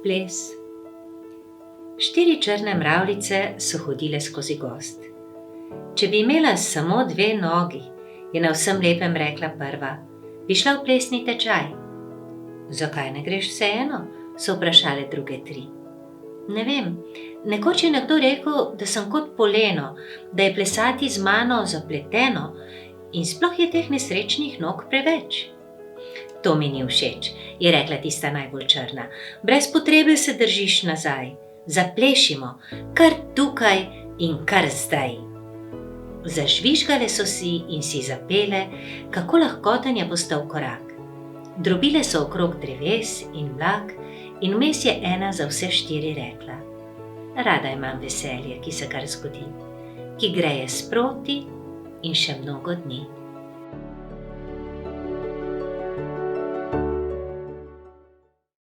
Ples. 4 črne mravljice so hodile skozi gozd. Če bi imela samo 2 nogi, je na vsem lepem rekla prva, bi šla v plesni tečaj. Zakaj ne greš vseeno? So vprašale druge 3. Ne vem, nekoč je nekdo rekel, da sem kot poleno, da je plesati z mano zapleteno in sploh je teh nesrečnih nog preveč. To mi ni všeč, je rekla tista najbolj črna. Brez potrebe se držiš nazaj. Zaplešimo, kar tukaj in kar zdaj. Zažvižgale so si in si zapele, kako lahkoten je postal korak. Drobile so okrog dreves in vlak in vmes je ena za vse 4 rekla: Rada imam veselje, ki se kar zgodi, ki greje sproti in še mnogo dni.